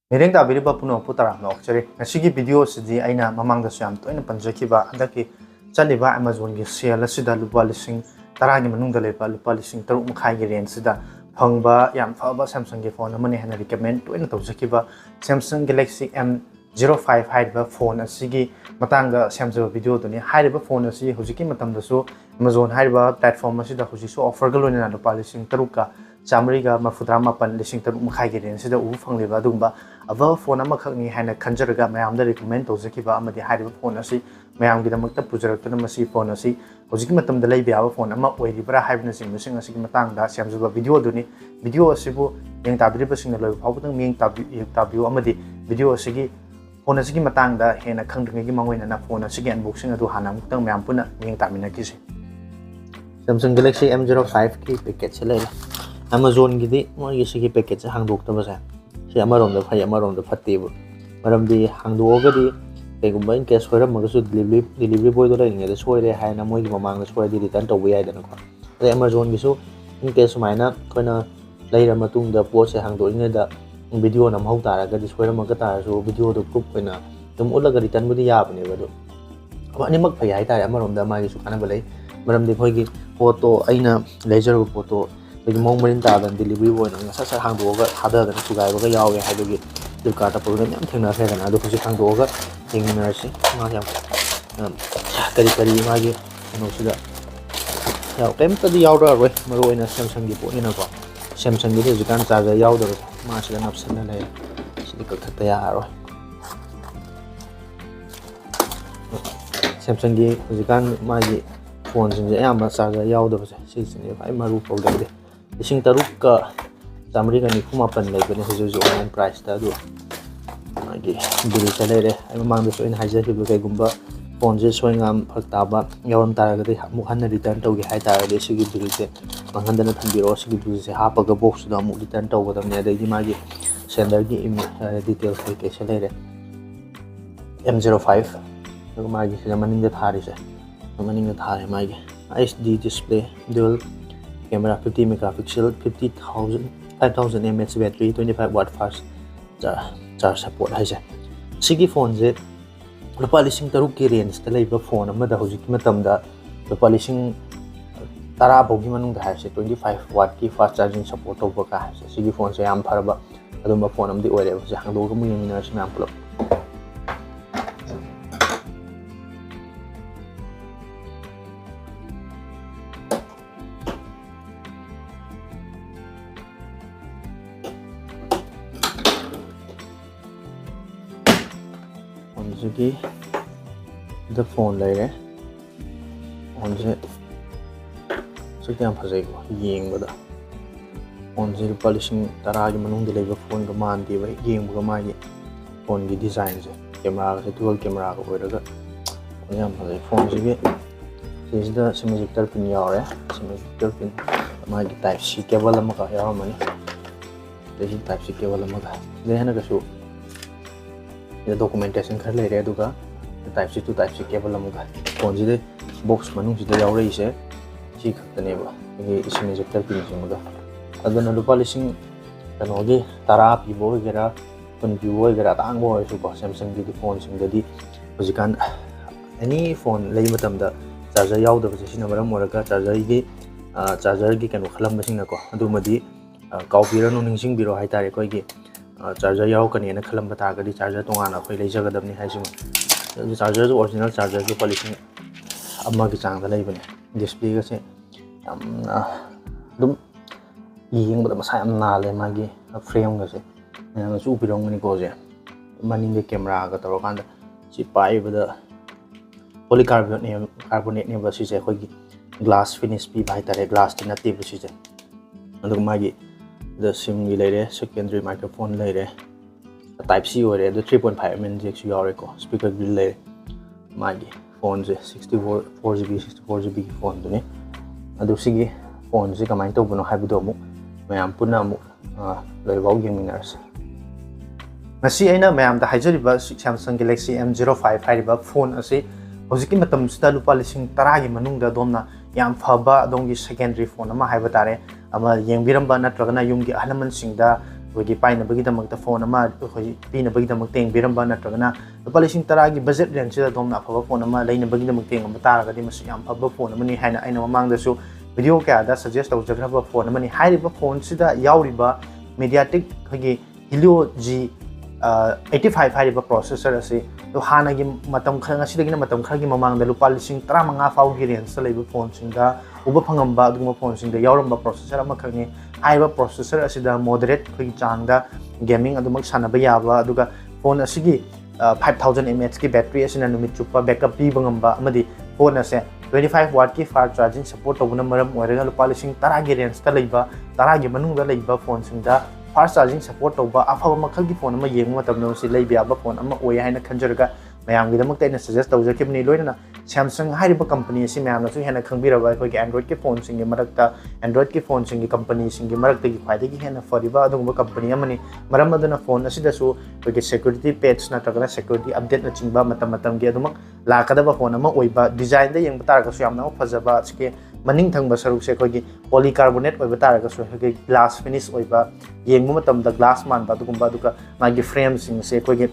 Mireng tabiriba puno putara nokchari ngasigi video sidi aina mamangda syam toina panjakiba andaki chaliba Amazon gi sale asida lupa lising taragi manungda leba lupa lising taruk makhai gi range sida phangba yam faba Samsung gi phone amani hana recommend toina tawjakiba Samsung Galaxy M05 haiba phone asigi matanga samjaba video doni haiba phone asi hujiki matamdasu Amazon haiba platform asida hujisu offer ga loinana lupa lising taruka Chamriga Mafudra Mapan lising taruk makhai gi range sida u phangliba dungba ava phone amakhakni haina khanjaraga mayamda recommend tawjakiba amadi haiba phone asi mayamgi damakta pujarakna masi phone asi hojiki matamda leibiaba phone ama oiribra haibna singmusing asigi matangda samjuba video duni video asibu yeng tabiriba singna loi phawtang ming tabiyu amadi video asigi phone asigi matangda hena khangdringi mangoina na phone asigi unboxing adu hana muktang mayam puna yeng tamina kisi Samsung Galaxy M05 ki package lai Amazon gidi mogi sigi package hangdokta basa si amarom da phai amarom da phatteba maram di hangdogadi kegumba in case hoira magasu delivery boy do lai nge da soire haina mogi mamang da soire di return tawbi ai dana ko da Amazon gi su in case maina koina leira matung da pot se hangdo inge da video nam hau tara ga di soire maga tara so video do proof koina dum ulaga return budi yabne ba do ani mak phai ai tara amarom da ma gi su kana balai maram di phoi gi photo aina laser photo mong marin tadan delivery boy na sa hangdoga hada da sugai ba yawe haidogi Flipkart ta program yam thengna se dana adu khusi hangdoga thengna si ma yam kari ma gi no sida yaw kem ta di yawra roi maro ina Samsung gi po ina ko Samsung gi ji kan charger yawda ma sida napsan na lai sidi ko thata ya ro Samsung gi ji kan ma gi phone jin ya ma charger yawda ba si sini ai maru problem de Ising taruk ka Samri ka ni kumapan lai bani hujuju online price ta do agi bili salere ai mamang so in haja hibu kai gumba phone je soingam thagatnaba yawam tara ga mu hanna return tawgi hai tara de sigi bili te mangandana thambiro sigi bili se hapa ga box da mu return taw ga ne dai magi sender gi details kai ke salere M05 ga magi se maning da thari se maning da thare magi HD display dual camera 50 megapixel 5000 mAh battery 25 watt fast charge support hai ja sigi phone je lupa lising taruk ki range ta leiba phone amada hojiki matamda lupa lising tara bogi manung da hai 25 watt ki fast charging support toba ka sigi phone se yam pharaba aduma phone amdi oire ja hangdo ga mu yengina sinam pulo the phone later on the so can phasai ko yeng bada on the polishing taragi manung de leba phone ga man di ba yeng ga ma gi phone gi design je camera se dual camera ko oiraga yam phasai phone ji is the semjabni pin yaure semjabni pin ma gi type C cable ma ka yaw mani this type C cable ma ka de hana ka su the documentation khar lai re duga type C to type C cable amuga phone ji de box manung ji de yaw rei se chi khatane ba gi isme jektar pin jimuga adana lupa lising kanogi tara pi bo gera kun pi bo gera tang bo su ko Samsung gi phone sing di hojikan any phone lei matam da charger yaw da basi na maram moraga charger gi kanu khalam basing na ko adumadi kaupira no ningsing biro hai tare ko gi charger yaw kan ena khalam bata ga di charger tongana khoi lei jagadabni haisum charger original charger gi polishing amma gi chang da lei bane display ga se dum yeng bada masa am na le magi frame ga se na su pirong ni ko je maning de camera ga taro kan chi pai bada polycarbonate ne ba si je khoi gi glass finish pi bai tare glass tin ati ba si je anduk magi the sim gi laire secondary microphone laire type C ore the 3.5 mm jack su yore ko speaker grill laire magi phone je 4GB phone dune adu sigi phone je kamai to buno haibudo mu mayam punna mu loi bau gaming nars masi aina mayam da haijariba Samsung Galaxy M05 haiba phone asi hojiki matam sida lupa lising taragi manung da domna yam faba dongi secondary phone ama haiba tare ama yengbiramba natragana yumgi ahalaman singda ꯑꯩꯈꯣꯏꯒꯤ ꯄꯥꯏꯅꯕꯒꯤꯗꯃꯛꯇ phone ꯑꯃ ꯑꯩꯈꯣꯏ ꯄꯤꯅꯕꯒꯤꯗꯃꯛꯇ ꯌꯦꯡꯕꯤꯔꯝꯕ ꯅꯠꯇ꯭ꯔꯒꯅ ꯂꯨꯄꯥ 10,000ꯒꯤ budget ꯔꯦꯟꯖꯁꯤꯗ ꯑꯗꯣꯝꯅ ꯑꯐꯕ phone ꯑꯃ ꯂꯩꯅꯕꯒꯤꯗꯃꯛꯇ ꯌꯦꯡꯕ ꯇꯥꯔꯒꯗꯤ ꯃꯁꯤ ꯌꯥꯝ ꯐꯕ ꯐꯣꯟ ꯑꯃꯅꯤ ꯍꯥꯏꯅ ꯑꯩꯅ ꯃꯃꯥꯡꯗꯁꯨ ꯚꯤꯗꯤꯑꯣ ꯀꯌꯥꯗ ꯁꯖꯦꯁ ꯇꯧꯖꯈ꯭ꯔꯕ ꯐꯣꯟ ꯑꯃꯅꯤ ꯍꯥꯏꯔꯤꯕ ꯐꯣꯟꯁꯤꯗ ꯌꯥꯎꯔꯤꯕ ꯃꯦꯗꯤꯌꯥꯇꯦꯛ ꯑꯩꯈꯣꯏꯒꯤ ꯍꯤꯂꯤꯑꯣ G85 ꯍꯥꯏꯔꯤꯕ ꯄ꯭ꯔꯣꯁꯦꯁꯔ ꯑꯁꯤ ꯍꯥꯟꯅꯒꯤ ꯃꯇꯝ ꯈꯔ ꯉꯁꯤꯗꯒꯤꯅ ꯃꯇꯝ ꯈꯔꯒꯤ ꯃꯃꯥꯡꯗ ꯂꯨꯄꯥ 15,000 ꯐꯥꯎꯕꯒꯤ ꯔꯦꯟꯖꯇ ꯂꯩꯕ ꯐꯣꯟꯁꯤꯡꯗ ꯎꯕ ꯐꯪꯉꯝꯕ ꯑꯗꯨꯒꯨꯝꯕ ꯐꯣꯟꯁꯤꯡꯗ ꯌꯥꯎꯔꯝꯕ ꯄ꯭ꯔꯣꯁꯦꯁꯔ ꯑꯃꯈꯛꯅꯤ ꯍꯥꯏꯔꯤꯕ ꯄ꯭ꯔꯣꯁꯦꯁꯔ ꯑꯁꯤꯗ ꯃꯣꯗꯔꯦꯠ ꯑꯩꯈꯣꯏꯒꯤ ꯆꯥꯡꯗ ꯒꯦꯃꯤꯡ ꯑꯗꯨꯃꯛ ꯁꯥꯟꯅꯕ ꯌꯥꯕ ꯑꯗꯨꯒ ꯐꯣꯟ ꯑꯁꯤꯒꯤ 5,000 mAhꯀꯤ ꯕꯦꯇ꯭ꯔꯤ ꯑꯁꯤꯅ ꯅꯨꯃꯤꯠ ꯆꯨꯞꯄ ꯕꯦꯀअꯞ ꯄꯤꯕ ꯉꯝꯕ ꯑꯃꯗꯤ ꯐꯣꯟ ꯑꯁꯦ 25 ꯋꯥꯠꯀꯤ ꯐꯥꯁꯠ ꯆꯥꯔꯖꯤꯡ ꯁꯄꯣꯔꯠ ꯇꯧꯕꯅ ꯃꯔꯝ ꯑꯣꯏꯔꯒ ꯂꯨꯄꯥ 10,000ꯒꯤ ꯔꯦꯟꯖꯇ ꯂꯩꯕ 10ꯒꯤ ꯃꯅꯨꯡꯗ ꯂꯩꯕ ꯐꯣꯟꯁꯤꯡꯗ ꯐꯥꯁꯠ ꯆꯥꯔꯖꯤꯡ ꯁꯄꯣꯔꯠ ꯇꯧꯕ ꯑꯐꯕ ꯃꯈꯜꯒꯤ ꯐꯣꯟ ꯑꯃ ꯌꯦꯡꯕ ꯃꯇꯝꯗ ꯃꯁꯤ ꯂꯩꯕ ꯌꯥꯕ ꯐꯣꯟ ꯑꯃ ꯑꯣꯏ ꯍꯥꯏꯅ ꯈꯟꯖꯔꯒ ꯃꯌꯥꯝꯒꯤꯗꯃꯛꯇ ꯑꯩꯅ ꯁꯖꯦꯁ ꯇꯧꯖꯈꯤꯕꯅꯤ ꯂꯣꯏꯅꯅ ꯁꯦꯝꯁꯪ ꯍꯥꯏꯔꯤꯕ ꯀꯝꯄꯅꯤ ꯑꯁꯤ ꯃꯌꯥꯝꯅꯁꯨ ꯍꯦꯟꯅ ꯈꯪꯕꯤꯔꯕ ꯑꯩꯈꯣꯏꯒꯤ ꯑꯦꯟꯗ꯭ꯔꯣꯏꯗꯀꯤ ꯐꯣꯟꯁꯤꯡꯒꯤ ꯃꯔꯛꯇ ꯑꯦꯟꯗ꯭ꯔꯣꯏꯗꯀꯤ ꯐꯣꯟꯁꯤꯡꯒꯤ ꯀꯝꯄꯅꯤꯁꯤꯡꯒꯤ ꯃꯔꯛꯇꯒꯤ ꯈ꯭ꯋꯥꯏꯗꯒꯤ ꯍꯦꯟꯅ ꯐꯔꯤꯕ ꯑꯗꯨꯒꯨꯝꯕ ꯀꯝꯄꯅꯤ ꯑꯃꯅꯤ ꯃꯔꯝ ꯑꯗꯨꯅ ꯐꯣꯟ ꯑꯁꯤꯗꯁꯨ ꯑꯩꯈꯣꯏꯒꯤ ꯁꯦꯀ꯭ꯌꯨꯔꯤꯇꯤ ꯄꯦꯆ ꯅꯠꯇ꯭ꯔꯒꯅ ꯁꯦꯀ꯭ꯌꯨꯔꯤꯇꯤ ꯑꯞꯗꯦꯠꯅꯆꯤꯡꯕ ꯃꯇꯝꯒꯤ ꯑꯗꯨꯃꯛ ꯂꯥꯛꯀꯗꯕ ꯐꯣꯟ ꯑꯃ ꯑꯣꯏꯕ ꯗꯤꯖꯥꯏꯟꯗ ꯌꯦꯡꯕ ꯇꯥꯔꯒꯁꯨ ꯌꯥꯝꯅ ꯐꯖꯕ ꯑꯁꯤꯒꯤ ꯃꯅꯤꯡ ꯊꯪꯕ ꯁꯔꯨꯛꯁꯦ ꯑꯩꯈꯣꯏꯒꯤ ꯄꯣꯂꯤꯀꯥꯔꯕꯣꯅꯦꯠ ꯑꯣꯏꯕ ꯇꯥꯔꯒꯁꯨ ꯑꯩꯈꯣꯏꯒꯤ ꯒ꯭ꯂꯥꯁ ꯐꯤꯅꯤꯁ ꯑꯣꯏꯕ ꯌꯦꯡꯕ ꯃꯇꯝꯗ ꯒ꯭ꯂꯥꯁ ꯃꯥꯟꯕ ꯑꯗꯨꯒꯨꯝꯕ ꯑꯗꯨꯒ ꯃꯥꯒꯤ ꯐ꯭ꯔꯦꯝꯁꯤꯡꯁꯦ ꯑꯩꯈꯣꯏꯒꯤ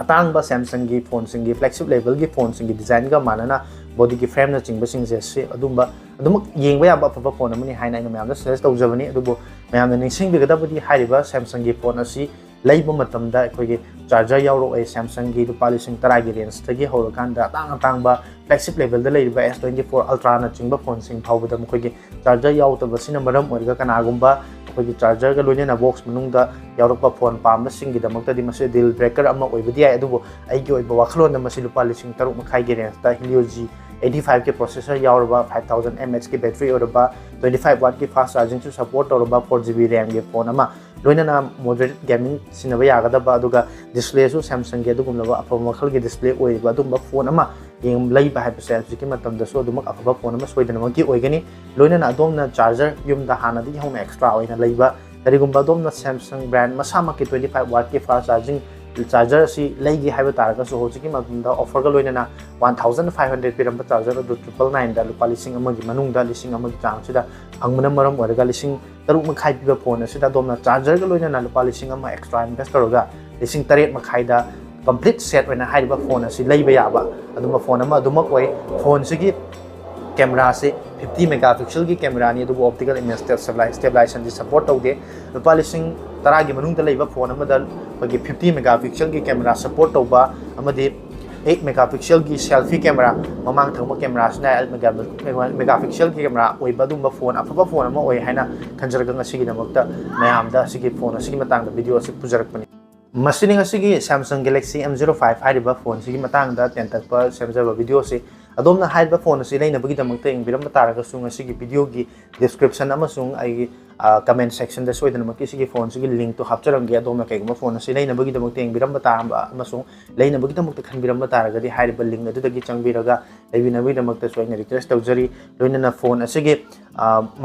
ꯑꯇꯥꯡꯕ ꯁꯦꯝꯁꯪꯒꯤ ꯐꯣꯟꯁꯤꯡꯒꯤ ꯐ꯭ꯂꯦꯒꯁꯤꯞ ꯂꯦꯚꯦꯜꯒꯤ ꯐꯣꯟꯁꯤꯡꯒꯤ ꯗꯤꯖꯥꯏꯟꯒ ꯃꯥꯟꯅꯅ ꯕꯣꯗꯤꯒꯤ ꯐ꯭ꯔꯦꯝꯅꯆꯤꯡꯕꯁꯤꯡꯁꯦ ꯁꯤ ꯑꯗꯨꯃꯛ ꯌꯦꯡꯕ ꯌꯥꯕ ꯑꯐꯕ ꯐꯣꯟ ꯑꯃꯅꯤ ꯍꯥꯏꯅ ꯑꯩꯅ ꯃꯌꯥꯝꯗ ꯁꯖꯦꯁ ꯇꯧꯖꯕꯅꯤ ꯑꯗꯨꯕꯨ ꯃꯌꯥꯝꯅ ꯅꯤꯡꯁꯤꯡꯕꯤꯒꯗꯕꯗꯤ ꯍꯥꯏꯔꯤꯕ ꯁꯦꯝꯁꯪꯒꯤ ꯐꯣꯟ ꯑꯁꯤ ꯂꯩꯕ ꯃꯇꯝꯗ ꯑꯩꯈꯣꯏꯒꯤ ꯆꯥꯔꯖꯔ ꯌꯥꯎꯔꯛꯑꯦ ꯁꯦꯝꯁꯪꯒꯤ ꯂꯨꯄꯥ 10,000ꯒꯤ ꯔꯦꯟꯖꯇꯒꯤ ꯍꯧꯔꯀꯥꯟꯗ ꯑꯇꯥꯡꯕ ꯐ꯭ꯂꯦꯒꯁꯤꯞ ꯂꯦꯚꯦꯜꯗ ꯂꯩꯔꯤꯕ S24 ꯑꯜꯇ꯭ꯔꯥꯅꯆꯤꯡꯕ ꯐꯣꯟꯁꯤꯡ ꯐꯥꯎꯕꯗ ꯃꯈꯣꯏꯒꯤ ꯆꯥꯔꯖꯔ ꯌꯥꯎꯗꯕꯁꯤꯅ ꯃꯔꯝ ꯑꯣꯏꯔꯒ ꯀꯅꯥꯒꯨꯝꯕ ꯑꯩꯈꯣꯏꯒꯤ ꯆꯥꯔꯖꯔꯒ ꯂꯣꯏꯅꯅ ꯕꯣꯛꯁ ꯃꯅꯨꯡꯗ ꯌꯥꯎꯔꯛꯄ ꯐꯣꯟ ꯄꯥꯝꯕꯁꯤꯡꯒꯤꯗꯃꯛꯇꯗꯤ ꯃꯁꯤ ꯗꯤꯜ ꯕ꯭ꯔꯦꯀꯔ ꯑꯃ ꯑꯣꯏꯕꯗꯤ ꯌꯥꯏ ꯑꯗꯨꯕꯨ ꯑꯩꯒꯤ ꯑꯣꯏꯕ ꯋꯥꯈꯜꯂꯣꯟꯗ ꯃꯁꯤ ꯂꯨꯄꯥ 3,500ꯒꯤ ꯔꯦꯟꯖꯇ ꯍꯤꯂꯤꯑꯣ G85ꯒꯤ ꯄ꯭ꯔꯣꯁꯦꯁꯔ ꯌꯥꯎꯔꯕ 5,000 mAhꯀꯤ ꯕꯦꯇ꯭ꯔꯤ ꯑꯣꯏꯔꯕ 25 ꯋꯥꯠꯀꯤ ꯐꯥꯁꯠ ꯆꯥꯔꯖꯤꯡꯁꯨ ꯁꯄꯣꯔꯠ ꯇꯧꯔꯕ 4GB ꯔꯦꯝꯒꯤ ꯐꯣꯟ ꯑꯃ ꯂꯣꯏꯅꯅ ꯃꯣꯗꯔꯦꯠ ꯒꯦꯃꯤꯡ ꯁꯤꯟꯅꯕ ꯌꯥꯒꯗꯕ ꯑꯗꯨꯒ ꯗꯤꯁꯄ꯭ꯂꯦꯁꯨ ꯁꯦꯝꯁꯪꯒꯤ ꯑꯗꯨꯒꯨꯝꯂꯕ ꯑꯐꯕ ꯃꯈꯜꯒꯤ ꯗꯤꯁꯄ꯭ꯂꯦ ꯑꯣꯏꯔꯤꯕ ꯑꯗꯨꯒꯨꯝꯕ ꯐꯣꯟ ꯑꯃ ꯂꯩꯕ ꯍꯥꯏꯕꯁꯦ ꯍꯧꯖꯤꯛꯀꯤ ꯃꯇꯝꯗꯁꯨ ꯑꯗꯨꯃꯛ ꯑꯐꯕ ꯐꯣꯟ ꯑꯃ ꯁꯣꯏꯗꯅꯃꯛꯀꯤ ꯑꯣꯏꯒꯅꯤ ꯂꯣꯏꯅꯅ ꯑꯗꯣꯝꯅ ꯆꯥꯔꯖꯔ ꯌꯨꯝꯗ ꯍꯥꯟꯅꯗꯒꯤ ꯍꯧꯅ ꯑꯦꯛꯁꯇ꯭ꯔꯥ ꯑꯣꯏꯅ ꯂꯩꯕ ꯀꯔꯤꯒꯨꯝꯕ ꯑꯗꯣꯝꯅ ꯁꯦꯝꯁꯪ ꯕ꯭ꯔꯥꯟड ꯃꯁꯥꯃꯛꯀꯤ 25 ꯋꯥꯠꯀꯤ ꯐꯥꯁꯠ ꯆꯥꯔꯖꯤꯡ ꯆꯥꯔꯖꯔ ꯑꯁꯤ ꯂꯩꯒꯦ ꯍꯥꯏꯕ ꯇꯥꯔꯒꯁꯨ ꯍꯧꯖꯤꯛꯀꯤ ꯃꯇꯝꯗ ꯑꯣꯐꯔꯒ ꯂꯣꯏꯅꯅ 1,500 ꯄꯤꯔꯝꯕ ꯆꯥꯔꯖꯔ ꯑꯗꯨ 999ꯗ ꯂꯨꯄꯥ 1,000ꯒꯤ ꯃꯅꯨꯡꯗ 1,000ꯒꯤ ꯆꯥꯡꯁꯤꯗ ꯐꯪꯕꯅ ꯃꯔꯝ ꯑꯣꯏꯔꯒ 6,500 ꯄꯤꯕ ꯐꯣꯟ ꯑꯁꯤꯗ ꯑꯗꯣꯝꯅ ꯆꯥꯔꯖꯔꯒ ꯂꯣꯏꯅꯅ ꯂꯨꯄꯥ 1,000 ꯑꯦꯛꯁꯇ꯭ꯔꯥ ꯏꯟꯚꯦꯁꯠ ꯇꯧꯔꯒ 8,500ꯗ ꯀꯝꯄ꯭ꯂꯤꯠ ꯁꯦꯠ ꯑꯣꯏꯅ ꯍꯥꯏꯔꯤꯕ ꯐꯣꯟ ꯑꯁꯤ ꯂꯩꯕ ꯌꯥꯕ ꯑꯗꯨꯝꯕ ꯐꯣꯟ ꯑꯃ ꯑꯗꯨꯃꯛ ꯑꯣꯏ ꯐꯣꯟꯁꯤꯒꯤ ꯀꯦꯃꯦꯔꯥꯁꯤ 50 ꯃꯦꯒꯥꯄꯤꯛꯁꯦꯜꯒꯤ ꯀꯦꯃꯦꯔꯥꯅꯤ ꯑꯗꯨꯕꯨ ꯑꯣꯞꯇꯤꯀꯦꯜ ꯏꯃꯦꯖ ꯁ꯭ꯇꯦꯕꯤꯂꯥꯏꯖꯦꯁꯟꯗꯤ ꯁꯄꯣꯔꯠ ꯇꯧꯗꯦ ꯂꯨꯄꯥ 10,000ꯒꯤ ꯃꯅꯨꯡꯗ ꯂꯩꯕ ꯐꯣꯟ ꯑꯃꯗ ꯑꯩꯈꯣꯏꯒꯤ 50 ꯃꯦꯒꯥꯄꯤꯛꯁꯦꯜꯒꯤ ꯀꯦꯃꯦꯔꯥ ꯁꯄꯣꯔꯠ ꯇꯧꯕ ꯑꯃꯗꯤ 8 ꯃꯦꯒꯥꯄꯤꯛꯁꯦꯜꯒꯤ ꯁꯦꯜꯐꯤ ꯀꯦꯃꯦꯔꯥ ꯃꯃꯥꯡ ꯊꯪꯕ ꯀꯦꯃꯦꯔꯥꯁꯤꯅ 8 ꯃꯦꯒꯥꯄꯤꯛꯁꯦꯜꯒꯤ ꯀꯦꯃꯦꯔꯥ ꯑꯣꯏꯕ ꯑꯗꯨꯝꯕ ꯐꯣꯟ ꯑꯐꯕ ꯐꯣꯟ ꯑꯃ ꯑꯣꯏ ꯍꯥꯏꯅ ꯈꯟꯖꯔꯒ ꯉꯁꯤꯒꯤꯗꯃꯛꯇ ꯃꯌꯥꯝꯗ ꯑꯁꯤꯒꯤ ꯐꯣꯟ ꯑꯁꯤꯒꯤ ꯃꯇꯥꯡꯗ ꯚꯤꯗꯤꯑꯣ ꯑꯁꯤ ꯄꯨꯖꯔꯛꯄꯅꯤ ꯃꯁꯤꯅꯤ ꯉꯁꯤꯒꯤ ꯁꯦꯝꯁꯪ ꯒꯦꯂꯦꯛꯁꯤ M05 ꯍꯥꯏꯔꯤꯕ ꯐꯣꯟꯁꯤꯒꯤ ꯃꯇꯥꯡꯗ ꯇꯦꯟꯇꯛꯄ ꯁꯦꯝꯖꯕ ꯚꯤꯗꯤꯑꯣꯁꯤ ꯑꯗꯣꯝꯅ ꯍꯥꯏꯔꯤꯕ ꯐꯣꯟ ꯑꯁꯤ ꯂꯩꯅꯕꯒꯤꯗꯃꯛꯇ ꯌꯦꯡꯕꯤꯔꯝꯕ ꯇꯥꯔꯒꯁꯨ ꯉꯁꯤꯒꯤ ꯚꯤꯗꯤꯑꯣꯒꯤ ꯗꯤꯁꯀ꯭ꯔꯤꯞꯁꯟ ꯑꯃꯁꯨꯡ ꯑꯩꯒꯤ ꯀꯃꯦꯟꯠ ꯁꯦꯛꯁꯟꯗ ꯁꯣꯏꯗꯅꯃꯛꯀꯤ ꯁꯤꯒꯤ ꯐꯣꯟꯁꯤꯒꯤ ꯂꯤꯡꯛꯇꯣ ꯍꯥꯞꯆꯔꯝꯒꯦ ꯑꯗꯣꯝꯅ ꯀꯩꯒꯨꯝꯕ ꯐꯣꯟ ꯑꯁꯤ ꯂꯩꯅꯕꯒꯤꯗꯃꯛꯇ ꯌꯦꯡꯕꯤꯔꯝꯕ ꯇꯥꯔꯝꯕ ꯑꯃꯁꯨꯡ ꯂꯩꯅꯕꯒꯤꯗꯃꯛꯇ ꯈꯟꯕꯤꯔꯝꯕ ꯇꯥꯔꯒꯗꯤ ꯍꯥꯏꯔꯤꯕ ꯂꯤꯡꯛ ꯑꯗꯨꯗꯒꯤ ꯆꯪꯕꯤꯔꯒ ꯂꯩꯕꯤꯅꯕꯒꯤꯗꯃꯛꯇꯁꯨ ꯑꯩꯅ ꯔꯤꯀ꯭ꯋꯦꯁꯠ ꯇꯧꯖꯔꯤ ꯂꯣꯏꯅꯅ ꯐꯣꯟ ꯑꯁꯤꯒꯤ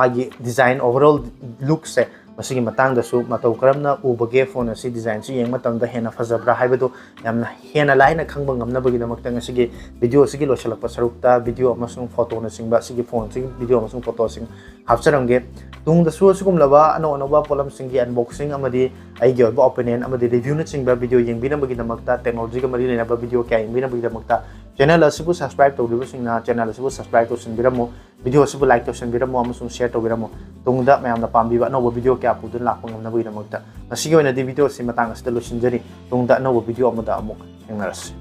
ꯃꯥꯒꯤ ꯗꯤꯖꯥꯏꯟ ꯑꯣꯚꯔꯑꯣꯜ ꯂꯨꯛꯁꯦ ꯃꯁꯤꯒꯤ ꯃꯇꯥꯡꯗꯁꯨ ꯃꯇꯧ ꯀꯔꯝꯅ ꯎꯕꯒꯦ ꯐꯣꯟ ꯑꯁꯤ ꯗꯤꯖꯥꯏꯟꯁꯤ ꯌꯦꯡꯕ ꯃꯇꯝꯗ ꯍꯦꯟꯅ ꯐꯖꯕ꯭ꯔꯥ ꯍꯥꯏꯕꯗꯨ ꯌꯥꯝꯅ ꯍꯦꯟꯅ ꯂꯥꯏꯅ ꯈꯪꯕ ꯉꯝꯅꯕꯒꯤꯗꯃꯛꯇ ꯉꯁꯤꯒꯤ ꯚꯤꯗꯤꯑꯣ ꯑꯁꯤꯒꯤ ꯂꯣꯏꯁꯤꯜꯂꯛꯄ ꯁꯔꯨꯛꯇ ꯚꯤꯗꯤꯑꯣ ꯑꯃꯁꯨꯡ ꯐꯣꯇꯣꯅꯆꯤꯡꯕ ꯑꯁꯤꯒꯤ ꯐꯣꯟꯁꯤꯒꯤ ꯚꯤꯗꯤꯑꯣ ꯑꯃꯁꯨꯡ ꯐꯣꯇꯣꯁꯤꯡ ꯍꯥꯞꯆꯔꯝꯒꯦ ꯇꯨꯡꯗꯁꯨ ꯑꯁꯤꯒꯨꯝꯂꯕ ꯑꯅꯧ ꯑꯅꯧꯕ ꯄꯣꯠꯂꯝꯁꯤꯡꯒꯤ ꯑꯟꯕꯣꯛꯁꯤꯡ ꯑꯃꯗꯤ ꯑꯩꯒꯤ ꯑꯣꯏꯕ ꯑꯣꯄꯤꯅꯤꯌꯟ ꯑꯃꯗꯤ ꯔꯤꯚ꯭ꯌꯨꯅꯆꯤꯡꯕ ꯚꯤꯗꯤꯑꯣ ꯌꯦꯡꯕꯤꯅꯕꯒꯤꯗꯃꯛꯇ ꯇꯦꯛꯅꯣꯂꯣꯖꯤꯒ ꯃꯔꯤ ꯂꯩꯅꯕ ꯚꯤꯗꯤꯑꯣ ꯀꯌꯥ ꯌꯦꯡꯕꯤꯅꯕꯒꯤꯗꯃꯛꯇ ꯆꯦꯅꯦꯜ ꯑꯁꯤꯕꯨ ꯁꯕꯁꯀ꯭राꯏꯕ ꯇꯧꯗ꯭ꯔꯤꯕꯁꯤꯡꯅ ꯆꯦꯅꯦꯜ ꯑꯁꯤꯕꯨ ꯁꯕꯁꯀ꯭राꯏꯕ ꯇꯧꯁꯤꯟꯕꯤꯔꯝꯃꯨ ꯚꯤꯗꯤꯑꯣ ꯑꯁꯤꯕꯨ ꯂꯥꯏꯛ ꯇꯧꯁꯤꯟꯕꯤꯔꯝꯃꯨ ꯑꯃꯁꯨꯡ ꯁꯦꯌꯔ ꯇꯧꯕꯤꯔꯝꯃꯨ ꯇꯨꯡꯗ ꯃꯌꯥꯝꯅ ꯄꯥꯝꯕꯤꯕ ꯑꯅꯧꯕ ꯚꯤꯗꯤꯑꯣ ꯀꯌꯥ ꯄꯨꯗꯨꯅ ꯂꯥꯛꯄ ꯉꯝꯅꯕꯒꯤꯗꯃꯛꯇ ꯉꯁꯤꯒꯤ ꯑꯣꯏꯅꯗꯤ ꯚꯤꯗꯤꯑꯣ ꯑꯁꯤ ꯃꯇꯥꯡ ꯑꯁꯤꯗ ꯂꯣꯏꯁꯤꯟꯖꯔꯤ ꯇꯨꯡꯗ ꯑꯅꯧꯕ ꯚꯤꯗꯤꯑꯣ ꯑꯃꯗ ꯑꯃꯨꯛ ꯊꯦꯡꯅꯔꯁꯤ